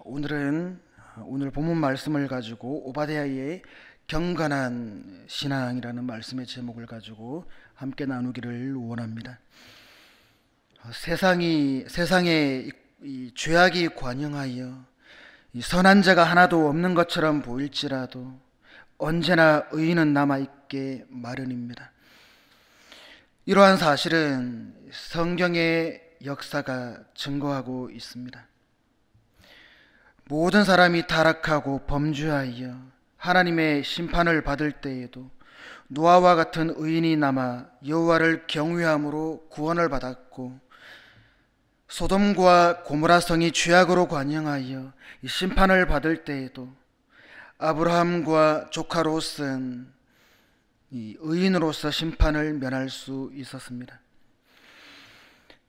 오늘 본문 말씀을 가지고 오바댜의 경건한 신앙이라는 말씀의 제목을 가지고 함께 나누기를 원합니다. 세상에 이 죄악이 관영하여 이 선한 자가 하나도 없는 것처럼 보일지라도 언제나 의인은 남아있게 마련입니다. 이러한 사실은 성경의 역사가 증거하고 있습니다. 모든 사람이 타락하고 범죄하여 하나님의 심판을 받을 때에도 노아와 같은 의인이 남아 여호와를 경외함으로 구원을 받았고, 소돔과 고모라 성이 죄악으로 관영하여 심판을 받을 때에도 아브라함과 조카 롯은 이 의인으로서 심판을 면할 수 있었습니다.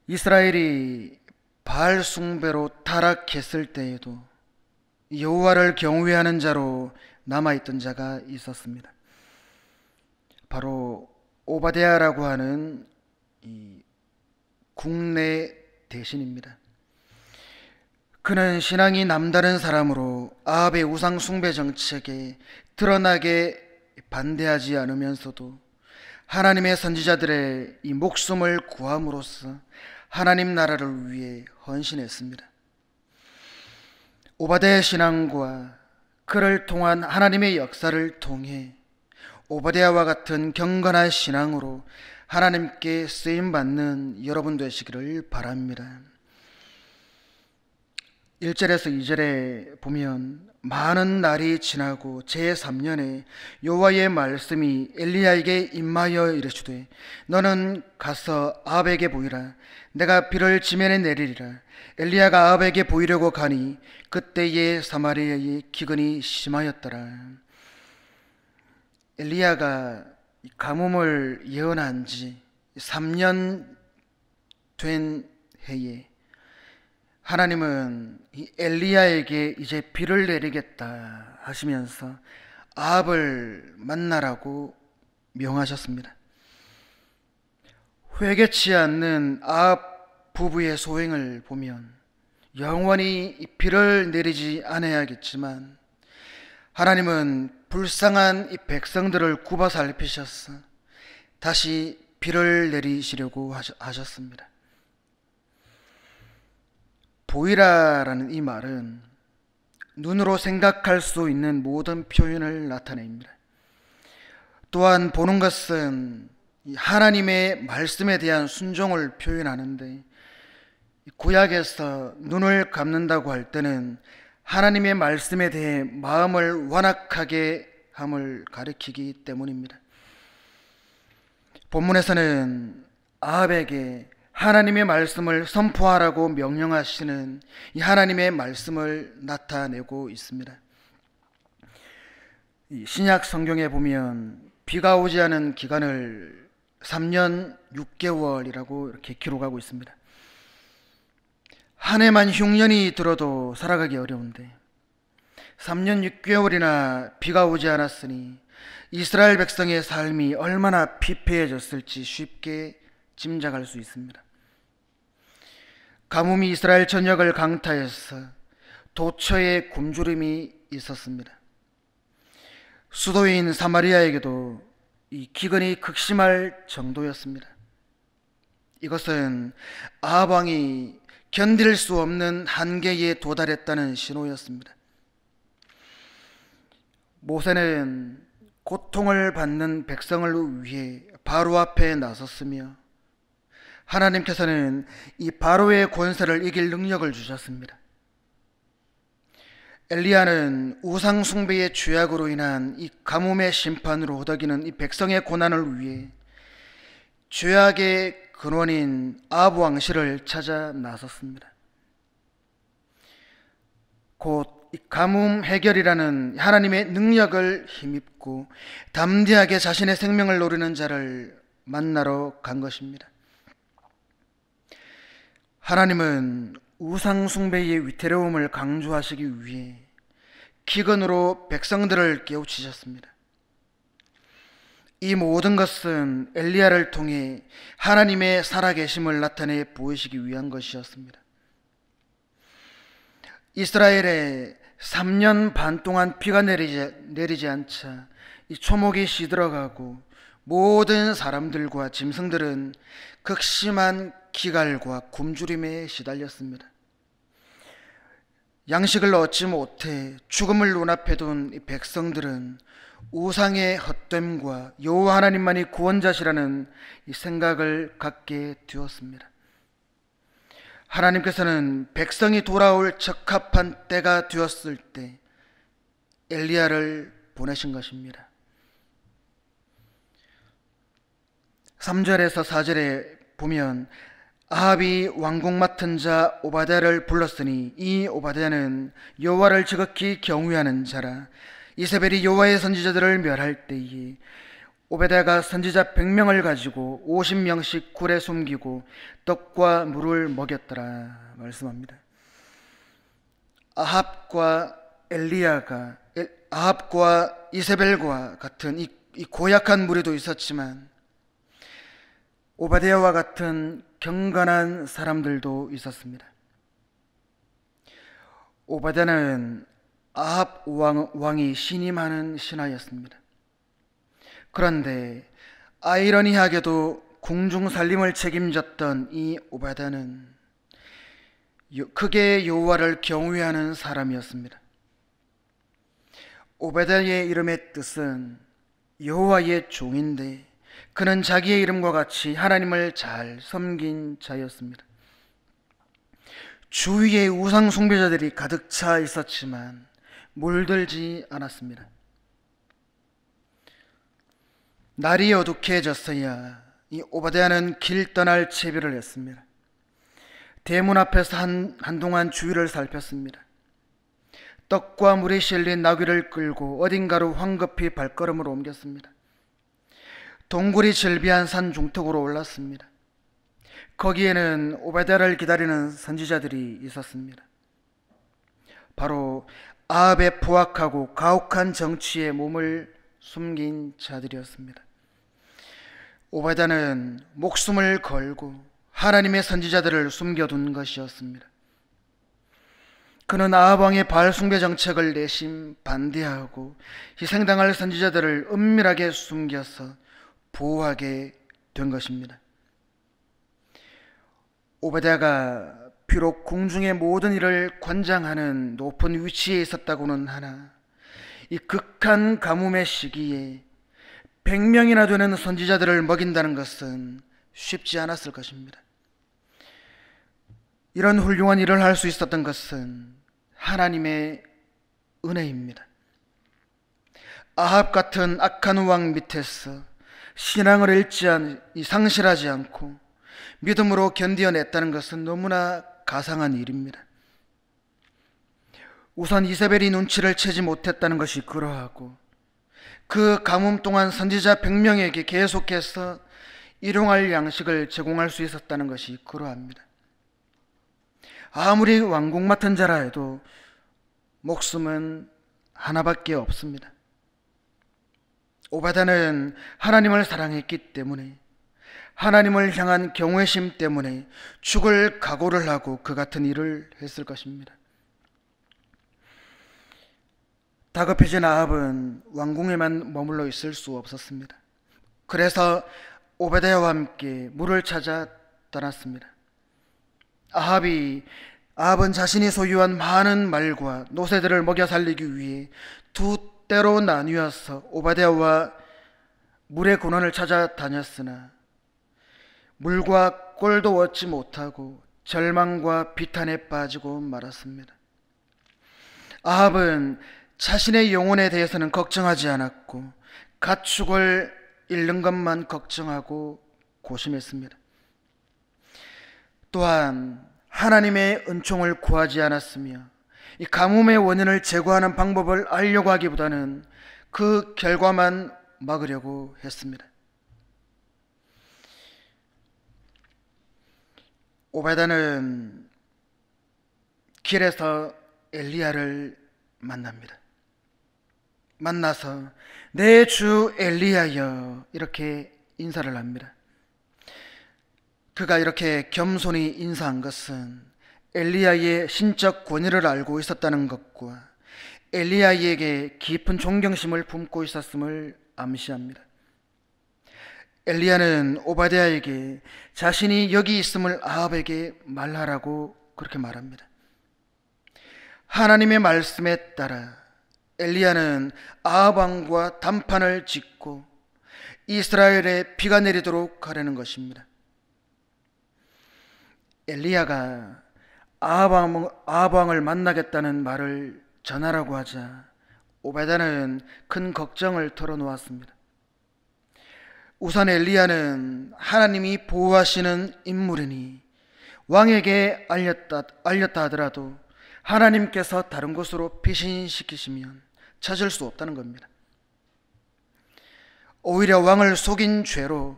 이스라엘이 바알 숭배로 타락했을 때에도 여호와를 경외하는 자로 남아있던 자가 있었습니다. 바로 오바댜라고 하는 이 국내 대신입니다. 그는 신앙이 남다른 사람으로 아합의 우상 숭배 정책에 드러나게 반대하지 않으면서도 하나님의 선지자들의 이 목숨을 구함으로써 하나님 나라를 위해 헌신했습니다. 오바댜의 신앙과 그를 통한 하나님의 역사를 통해 오바댜와 같은 경건한 신앙으로 하나님께 쓰임받는 여러분 되시기를 바랍니다. 1절에서 2절에 보면, 많은 날이 지나고 제3년에 여호와의 말씀이 엘리야에게 임하여 이르시되, 너는 가서 아합에게 보이라. 내가 비를 지면에 내리리라. 엘리야가 아합에게 보이려고 가니 그때에 사마리아의 기근이 심하였더라. 엘리야가 가뭄을 예언한 지 3년 된 해에 하나님은 이 엘리야에게 이제 비를 내리겠다 하시면서 아합을 만나라고 명하셨습니다. 회개치 않는 아합 부부의 소행을 보면 영원히 비를 내리지 않아야겠지만, 하나님은 불쌍한 이 백성들을 굽어 살피셔서 다시 비를 내리시려고 하셨습니다. 보이라라는 이 말은 눈으로 생각할 수 있는 모든 표현을 나타냅니다. 또한 보는 것은 하나님의 말씀에 대한 순종을 표현하는데, 구약에서 눈을 감는다고 할 때는 하나님의 말씀에 대해 마음을 완악하게 함을 가리키기 때문입니다. 본문에서는 아합에게 하나님의 말씀을 선포하라고 명령하시는 이 하나님의 말씀을 나타내고 있습니다. 이 신약 성경에 보면 비가 오지 않은 기간을 3년 6개월이라고 이렇게 기록하고 있습니다. 한 해만 흉년이 들어도 살아가기 어려운데 3년 6개월이나 비가 오지 않았으니 이스라엘 백성의 삶이 얼마나 피폐해졌을지 쉽게 짐작할 수 있습니다. 가뭄이 이스라엘 전역을 강타해서 도처에 굶주림이 있었습니다. 수도인 사마리아에게도 이 기근이 극심할 정도였습니다. 이것은 아합 왕이 견딜 수 없는 한계에 도달했다는 신호였습니다. 모세는 고통을 받는 백성을 위해 바로 앞에 나섰으며, 하나님께서는 이 바로의 권세를 이길 능력을 주셨습니다. 엘리야는 우상 숭배의 죄악으로 인한 이 가뭄의 심판으로 허덕이는 이 백성의 고난을 위해 죄악의 근원인 아합 왕실을 찾아 나섰습니다. 곧 이 가뭄 해결이라는 하나님의 능력을 힘입고 담대하게 자신의 생명을 노리는 자를 만나러 간 것입니다. 하나님은 우상 숭배의 위태로움을 강조하시기 위해 기근으로 백성들을 깨우치셨습니다. 이 모든 것은 엘리야를 통해 하나님의 살아계심을 나타내 보이시기 위한 것이었습니다. 이스라엘에 3년 반 동안 비가 내리지 않자 이 초목이 시들어가고 모든 사람들과 짐승들은 극심한 기갈과 굶주림에 시달렸습니다. 양식을 얻지 못해 죽음을 눈앞에 둔 이 백성들은 우상의 헛됨과 여호와 하나님만이 구원자시라는 이 생각을 갖게 되었습니다. 하나님께서는 백성이 돌아올 적합한 때가 되었을 때 엘리야를 보내신 것입니다. 3절에서 4절에 보면 아합이 왕궁 맡은 자 오바댜를 불렀으니 이 오바댜는 여호와를 지극히 경외하는 자라. 이세벨이 여호와의 선지자들을 멸할 때에 오베댜가 선지자 100명을 가지고 50명씩 굴에 숨기고 떡과 물을 먹였더라 말씀합니다. 아합과 이세벨과 같은 이 고약한 무리도 있었지만 오바댜와 같은 경건한 사람들도 있었습니다. 오바댜는 아합 왕이 신임하는 신하였습니다. 그런데 아이러니하게도 궁중 살림을 책임졌던 이 오바댜는 크게 여호와를 경외하는 사람이었습니다. 오바댜의 이름의 뜻은 여호와의 종인데 그는 자기의 이름과 같이 하나님을 잘 섬긴 자였습니다. 주위에 우상 숭배자들이 가득 차 있었지만 물들지 않았습니다. 날이 어둑해졌어야 이 오바댜는 길 떠날 채비를 했습니다. 대문 앞에서 한동안 주위를 살폈습니다. 떡과 물이 실린 나귀를 끌고 어딘가로 황급히 발걸음을 옮겼습니다. 동굴이 즐비한 산 중턱으로 올랐습니다. 거기에는 오바댜를 기다리는 선지자들이 있었습니다. 바로 아합의 포악하고 가혹한 정치에 몸을 숨긴 자들이었습니다. 오바댜는 목숨을 걸고 하나님의 선지자들을 숨겨둔 것이었습니다. 그는 아합 왕의 바알 숭배 정책을 내심 반대하고 희생당할 선지자들을 은밀하게 숨겨서 보호하게 된 것입니다. 오바댜가 비록 궁중의 모든 일을 관장하는 높은 위치에 있었다고는 하나 이 극한 가뭄의 시기에 100명이나 되는 선지자들을 먹인다는 것은 쉽지 않았을 것입니다. 이런 훌륭한 일을 할 수 있었던 것은 하나님의 은혜입니다. 아합 같은 악한 왕 밑에서 신앙을 상실하지 않고 믿음으로 견디어냈다는 것은 너무나 가상한 일입니다. 우선 이세벨이 눈치를 채지 못했다는 것이 그러하고 그 가뭄 동안 선지자 100명에게 계속해서 일용할 양식을 제공할 수 있었다는 것이 그러합니다. 아무리 왕궁 맡은 자라 해도 목숨은 하나밖에 없습니다. 오바댜는 하나님을 사랑했기 때문에 하나님을 향한 경외심 때문에 죽을 각오를 하고 그 같은 일을 했을 것입니다. 다급해진 아합은 왕궁에만 머물러 있을 수 없었습니다. 그래서 오베댜와 함께 물을 찾아 떠났습니다. 아합은 자신이 소유한 많은 말과 노새들을 먹여 살리기 위해 두 때로 나뉘어서 오바댜와 물의 근원을 찾아다녔으나 물과 꼴도 얻지 못하고 절망과 비탄에 빠지고 말았습니다. 아합은 자신의 영혼에 대해서는 걱정하지 않았고 가축을 잃는 것만 걱정하고 고심했습니다. 또한 하나님의 은총을 구하지 않았으며 이 가뭄의 원인을 제거하는 방법을 알려고 하기보다는 그 결과만 막으려고 했습니다. 오베댜는 길에서 엘리야를 만납니다. 만나서 내 주 엘리야여 이렇게 인사를 합니다. 그가 이렇게 겸손히 인사한 것은 엘리야의 신적 권위를 알고 있었다는 것과 엘리야에게 깊은 존경심을 품고 있었음을 암시합니다. 엘리야는 오바댜에게 자신이 여기 있음을 아합에게 말하라고 그렇게 말합니다. 하나님의 말씀에 따라 엘리야는 아합 왕과 단판을 짓고 이스라엘에 비가 내리도록 하려는 것입니다. 엘리야가 아합 왕을 만나겠다는 말을 전하라고 하자 오베다는 큰 걱정을 털어놓았습니다. 우선 엘리야는 하나님이 보호하시는 인물이니 왕에게 알렸다 하더라도 하나님께서 다른 곳으로 피신시키시면 찾을 수 없다는 겁니다. 오히려 왕을 속인 죄로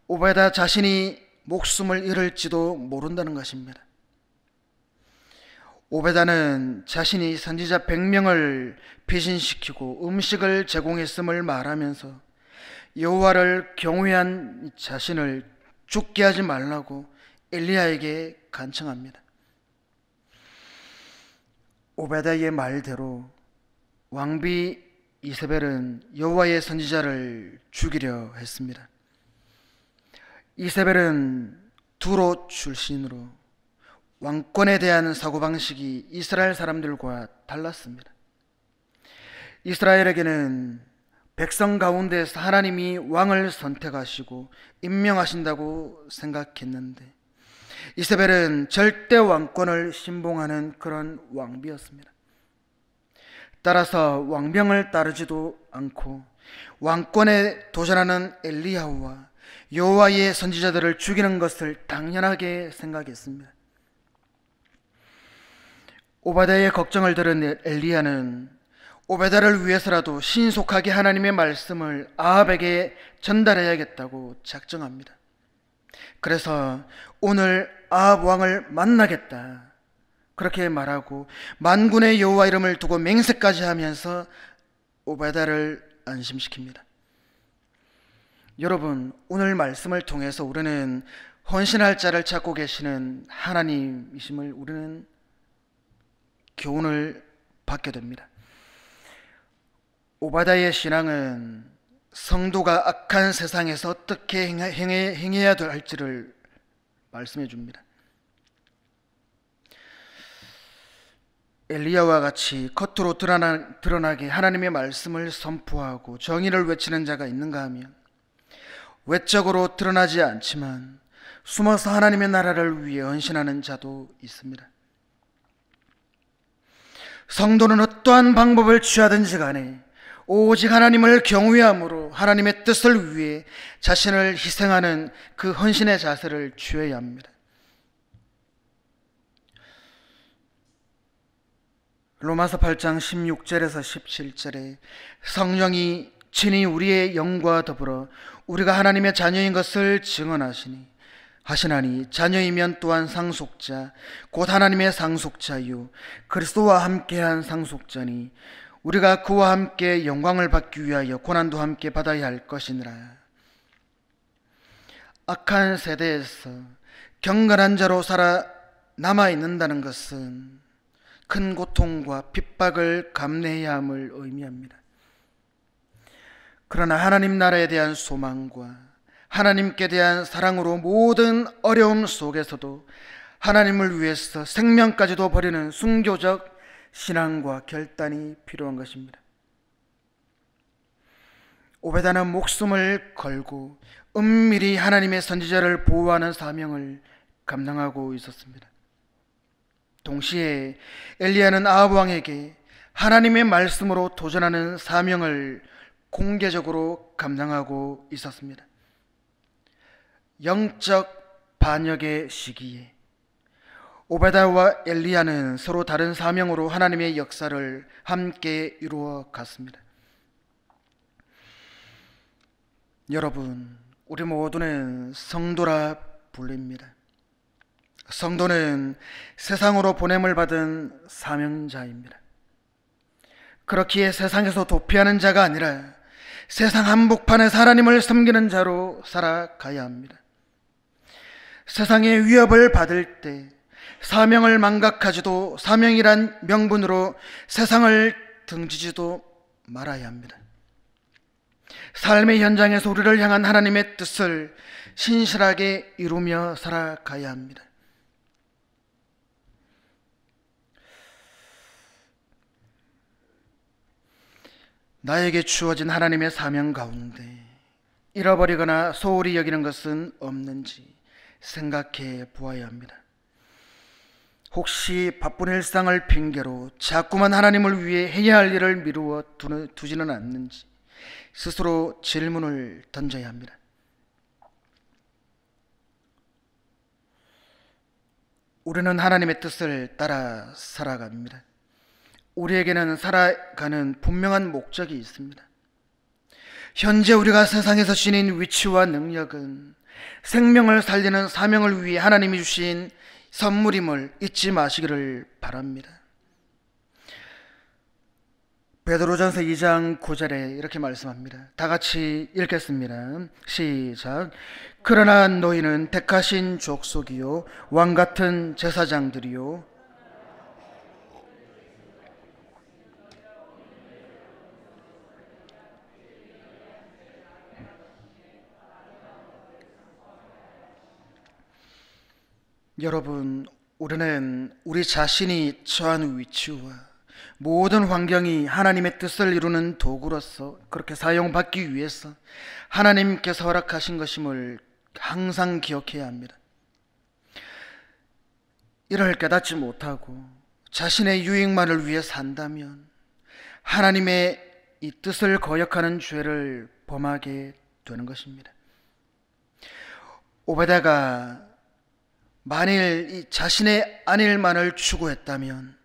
오베다 자신이 목숨을 잃을지도 모른다는 것입니다. 오베다는 자신이 선지자 100명을 피신시키고 음식을 제공했음을 말하면서 여호와를 경외한 자신을 죽게 하지 말라고 엘리야에게 간청합니다. 오베다의 말대로 왕비 이세벨은 여호와의 선지자를 죽이려 했습니다. 이세벨은 두로 출신으로 왕권에 대한 사고방식이 이스라엘 사람들과 달랐습니다. 이스라엘에게는 백성 가운데서 하나님이 왕을 선택하시고 임명하신다고 생각했는데 이세벨은 절대 왕권을 신봉하는 그런 왕비였습니다. 따라서 왕명을 따르지도 않고 왕권에 도전하는 엘리야와 여호와의 선지자들을 죽이는 것을 당연하게 생각했습니다. 오바댜의 걱정을 들은 엘리야는 오베다를 위해서라도 신속하게 하나님의 말씀을 아합에게 전달해야겠다고 작정합니다. 그래서 오늘 아합 왕을 만나겠다 그렇게 말하고 만군의 여호와 이름을 두고 맹세까지 하면서 오베다를 안심시킵니다. 여러분, 오늘 말씀을 통해서 우리는 헌신할 자를 찾고 계시는 하나님이심을 우리는 교훈을 받게 됩니다. 오바댜의 신앙은 성도가 악한 세상에서 어떻게 행해야 할지를 말씀해 줍니다. 엘리야와 같이 겉으로 드러나게 하나님의 말씀을 선포하고 정의를 외치는 자가 있는가 하면 외적으로 드러나지 않지만 숨어서 하나님의 나라를 위해 헌신하는 자도 있습니다. 성도는 어떠한 방법을 취하든지 간에 오직 하나님을 경외함으로 하나님의 뜻을 위해 자신을 희생하는 그 헌신의 자세를 취해야 합니다. 로마서 8장 16절에서 17절에 성령이 친히 우리의 영과 더불어 우리가 하나님의 자녀인 것을 하시나니 자녀이면 또한 상속자 곧 하나님의 상속자요 그리스도와 함께한 상속자니 우리가 그와 함께 영광을 받기 위하여 고난도 함께 받아야 할 것이니라. 악한 세대에서 경건한 자로 살아 남아있는다는 것은 큰 고통과 핍박을 감내해야 함을 의미합니다. 그러나 하나님 나라에 대한 소망과 하나님께 대한 사랑으로 모든 어려움 속에서도 하나님을 위해서 생명까지도 버리는 순교적 신앙과 결단이 필요한 것입니다. 오베다는 목숨을 걸고 은밀히 하나님의 선지자를 보호하는 사명을 감당하고 있었습니다. 동시에 엘리야는 아합 왕에게 하나님의 말씀으로 도전하는 사명을 공개적으로 감당하고 있었습니다. 영적 반역의 시기에 오베다와 엘리야는 서로 다른 사명으로 하나님의 역사를 함께 이루어 갔습니다. 여러분, 우리 모두는 성도라 불립니다. 성도는 세상으로 보냄을 받은 사명자입니다. 그렇기에 세상에서 도피하는 자가 아니라 세상 한복판에서 하나님을 섬기는 자로 살아가야 합니다. 세상의 위협을 받을 때 사명을 망각하지도 사명이란 명분으로 세상을 등지지도 말아야 합니다. 삶의 현장에서 우리를 향한 하나님의 뜻을 신실하게 이루며 살아가야 합니다. 나에게 주어진 하나님의 사명 가운데 잃어버리거나 소홀히 여기는 것은 없는지 생각해 보아야 합니다. 혹시 바쁜 일상을 핑계로 자꾸만 하나님을 위해 해야 할 일을 미루어 두지는 않는지 스스로 질문을 던져야 합니다. 우리는 하나님의 뜻을 따라 살아갑니다. 우리에게는 살아가는 분명한 목적이 있습니다. 현재 우리가 세상에서 지닌 위치와 능력은 생명을 살리는 사명을 위해 하나님이 주신 선물임을 잊지 마시기를 바랍니다. 베드로전서 2장 9절에 이렇게 말씀합니다. 다 같이 읽겠습니다. 시작. 그러나 너희는 택하신 족속이요 왕같은 제사장들이요 여러분, 우리는 우리 자신이 처한 위치와 모든 환경이 하나님의 뜻을 이루는 도구로서 그렇게 사용받기 위해서 하나님께서 허락하신 것임을 항상 기억해야 합니다. 이를 깨닫지 못하고 자신의 유익만을 위해 산다면 하나님의 이 뜻을 거역하는 죄를 범하게 되는 것입니다. 오베데가 만일 이 자신의 안일만을 추구했다면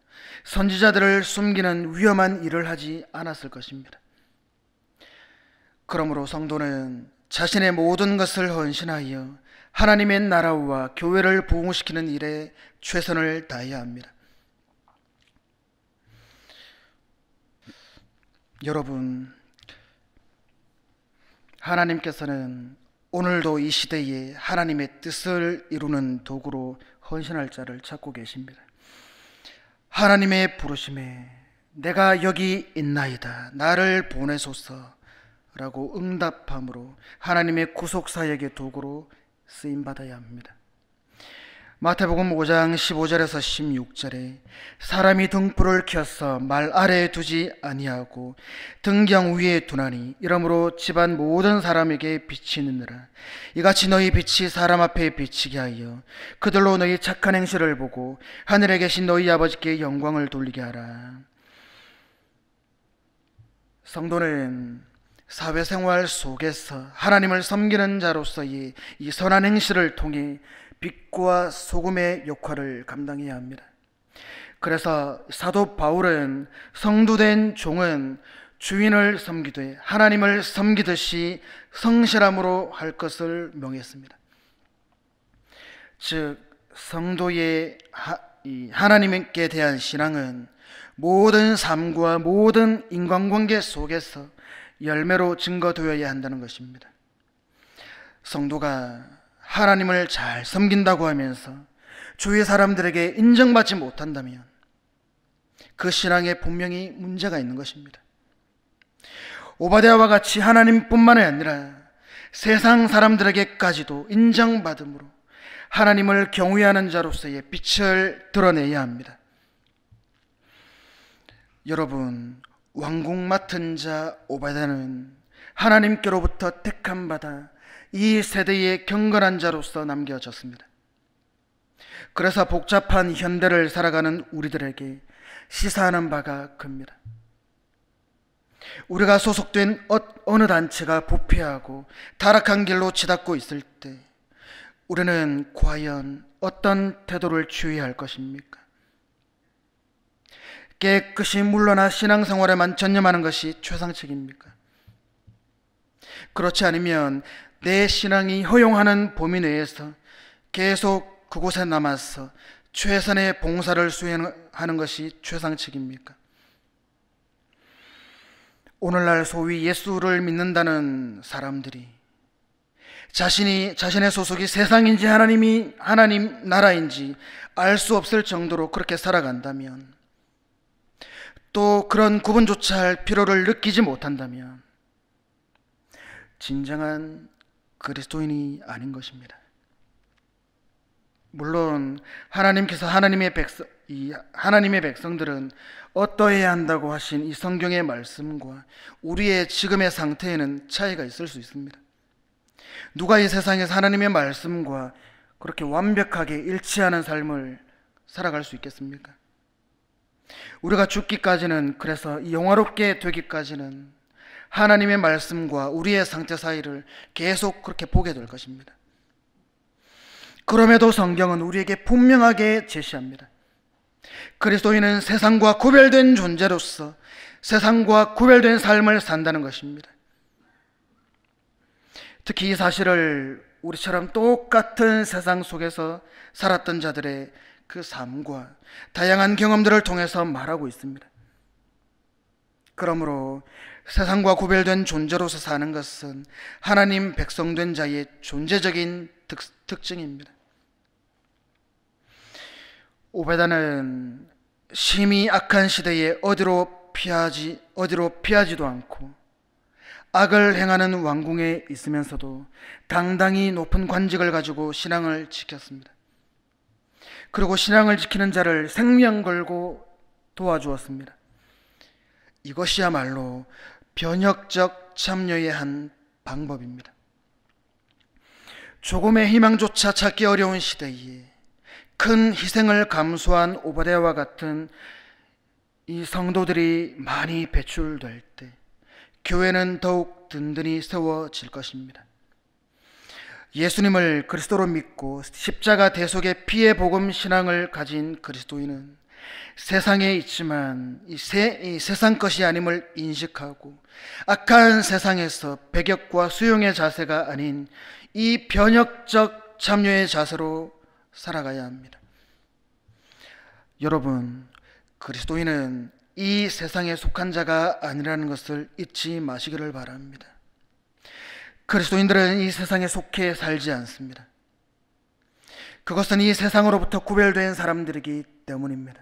선지자들을 숨기는 위험한 일을 하지 않았을 것입니다. 그러므로 성도는 자신의 모든 것을 헌신하여 하나님의 나라와 교회를 부흥시키는 일에 최선을 다해야 합니다. 여러분, 하나님께서는 오늘도 이 시대에 하나님의 뜻을 이루는 도구로 헌신할 자를 찾고 계십니다. 하나님의 부르심에 내가 여기 있나이다 나를 보내소서 라고 응답함으로 하나님의 구속사역의 도구로 쓰임받아야 합니다. 마태복음 5장 15절에서 16절에 사람이 등불을 켜서 말 아래에 두지 아니하고 등경 위에 두나니 이러므로 집안 모든 사람에게 빛이 있느니라. 이같이 너희 빛이 사람 앞에 비치게 하여 그들로 너희 착한 행실을 보고 하늘에 계신 너희 아버지께 영광을 돌리게 하라. 성도는 사회생활 속에서 하나님을 섬기는 자로서의 이 선한 행실을 통해 빛과 소금의 역할을 감당해야 합니다. 그래서 사도 바울은 성도된 종은 주인을 섬기되 하나님을 섬기듯이 성실함으로 할 것을 명했습니다. 즉 성도의 하나님께 대한 신앙은 모든 삶과 모든 인간관계 속에서 열매로 증거되어야 한다는 것입니다. 성도가 하나님을 잘 섬긴다고 하면서 주위 사람들에게 인정받지 못한다면 그 신앙에 분명히 문제가 있는 것입니다. 오바댜와 같이 하나님뿐만이 아니라 세상 사람들에게까지도 인정받음으로 하나님을 경외하는 자로서의 빛을 드러내야 합니다. 여러분, 왕궁 맡은 자 오바댜는 하나님께로부터 택함 받아 이 세대의 경건한 자로서 남겨졌습니다. 그래서 복잡한 현대를 살아가는 우리들에게 시사하는 바가 큽니다. 우리가 소속된 어느 단체가 부패하고 타락한 길로 치닫고 있을 때 우리는 과연 어떤 태도를 취해야 할 것입니까? 깨끗이 물러나 신앙생활에만 전념하는 것이 최상책입니까? 그렇지 않으면 내 신앙이 허용하는 범위 내에서 계속 그곳에 남아서 최선의 봉사를 수행하는 것이 최상책입니까? 오늘날 소위 예수를 믿는다는 사람들이 자신의 소속이 세상인지 하나님 나라인지 알 수 없을 정도로 그렇게 살아간다면, 또 그런 구분조차 할 필요를 느끼지 못한다면 진정한 그리스도인이 아닌 것입니다. 물론 하나님께서 하나님의 백성들은 어떠해야 한다고 하신 이 성경의 말씀과 우리의 지금의 상태에는 차이가 있을 수 있습니다. 누가 이 세상에서 하나님의 말씀과 그렇게 완벽하게 일치하는 삶을 살아갈 수 있겠습니까? 우리가 죽기까지는, 그래서 영화롭게 되기까지는 하나님의 말씀과 우리의 상태 사이를 계속 그렇게 보게 될 것입니다. 그럼에도 성경은 우리에게 분명하게 제시합니다. 그리스도인은 세상과 구별된 존재로서 세상과 구별된 삶을 산다는 것입니다. 특히 이 사실을 우리처럼 똑같은 세상 속에서 살았던 자들의 그 삶과 다양한 경험들을 통해서 말하고 있습니다. 그러므로 세상과 구별된 존재로서 사는 것은 하나님 백성된 자의 존재적인 특징입니다. 오베다는 심히 악한 시대에 어디로 피하지도 않고 악을 행하는 왕궁에 있으면서도 당당히 높은 관직을 가지고 신앙을 지켰습니다. 그리고 신앙을 지키는 자를 생명 걸고 도와주었습니다. 이것이야말로 변혁적 참여의 한 방법입니다. 조금의 희망조차 찾기 어려운 시대에 큰 희생을 감수한 오바댜와 같은 이 성도들이 많이 배출될 때 교회는 더욱 든든히 세워질 것입니다. 예수님을 그리스도로 믿고 십자가 대속의 피의 복음 신앙을 가진 그리스도인은 세상에 있지만 이 세상 것이 아님을 인식하고 악한 세상에서 배격과 수용의 자세가 아닌 이 변혁적 참여의 자세로 살아가야 합니다. 여러분, 그리스도인은 이 세상에 속한 자가 아니라는 것을 잊지 마시기를 바랍니다. 그리스도인들은 이 세상에 속해 살지 않습니다. 그것은 이 세상으로부터 구별된 사람들이기 때문입니다.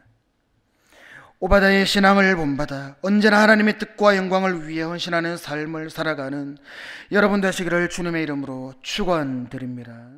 오바댜의 신앙을 본받아 언제나 하나님의 뜻과 영광을 위해 헌신하는 삶을 살아가는 여러분 되시기를 주님의 이름으로 축원드립니다.